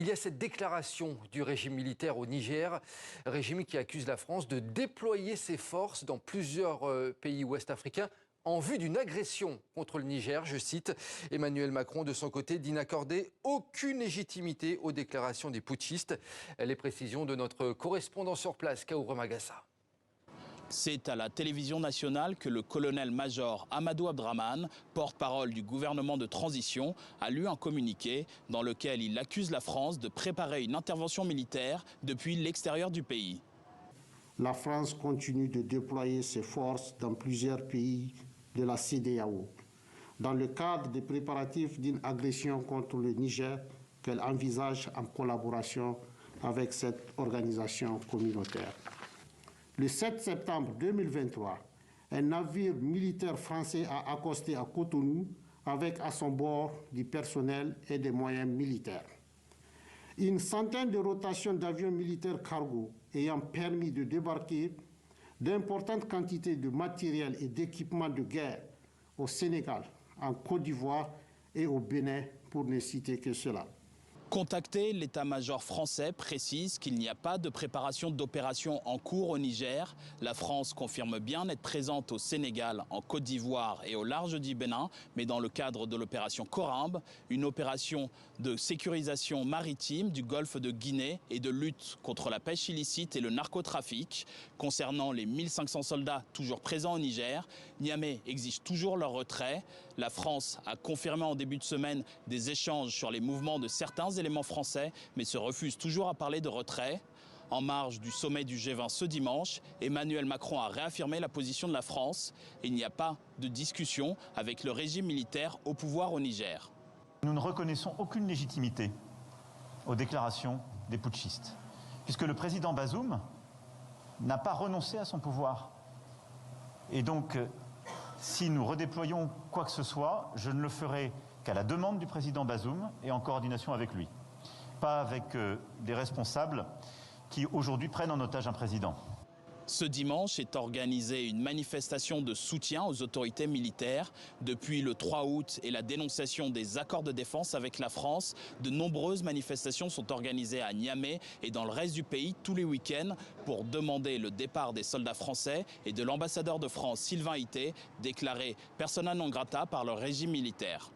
Il y a cette déclaration du régime militaire au Niger, régime qui accuse la France de déployer ses forces dans plusieurs pays ouest-africains en vue d'une agression contre le Niger. Je cite Emmanuel Macron, de son côté, dit n'accorder aucune légitimité aux déclarations des putschistes. Les précisions de notre correspondant sur place, Kaoura Magassa. C'est à la télévision nationale que le colonel-major Amadou Abdraman, porte-parole du gouvernement de transition, a lu un communiqué dans lequel il accuse la France de préparer une intervention militaire depuis l'extérieur du pays. La France continue de déployer ses forces dans plusieurs pays de la CEDEAO, dans le cadre des préparatifs d'une agression contre le Niger qu'elle envisage en collaboration avec cette organisation communautaire. Le 7 septembre 2023, un navire militaire français a accosté à Cotonou avec à son bord du personnel et des moyens militaires. Une centaine de rotations d'avions militaires cargo ayant permis de débarquer d'importantes quantités de matériel et d'équipements de guerre au Sénégal, en Côte d'Ivoire et au Bénin, pour ne citer que cela. Contacté, l'état-major français précise qu'il n'y a pas de préparation d'opération en cours au Niger. La France confirme bien être présente au Sénégal, en Côte d'Ivoire et au large du Bénin, mais dans le cadre de l'opération Corimbe, une opération de sécurisation maritime du golfe de Guinée et de lutte contre la pêche illicite et le narcotrafic. Concernant les 1500 soldats toujours présents au Niger, Niamey exige toujours leur retrait. La France a confirmé en début de semaine des échanges sur les mouvements de certains éléments français, mais se refuse toujours à parler de retrait. En marge du sommet du G20 ce dimanche, Emmanuel Macron a réaffirmé la position de la France. Il n'y a pas de discussion avec le régime militaire au pouvoir au Niger. Nous ne reconnaissons aucune légitimité aux déclarations des putschistes, puisque le président Bazoum n'a pas renoncé à son pouvoir. Et donc, si nous redéployons quoi que ce soit, je ne le ferai qu'à la demande du président Bazoum et en coordination avec lui. Pas avec des responsables qui aujourd'hui prennent en otage un président. Ce dimanche est organisée une manifestation de soutien aux autorités militaires. Depuis le 3 août et la dénonciation des accords de défense avec la France, de nombreuses manifestations sont organisées à Niamey et dans le reste du pays tous les week-ends pour demander le départ des soldats français et de l'ambassadeur de France Sylvain Ité, déclaré persona non grata par le régime militaire.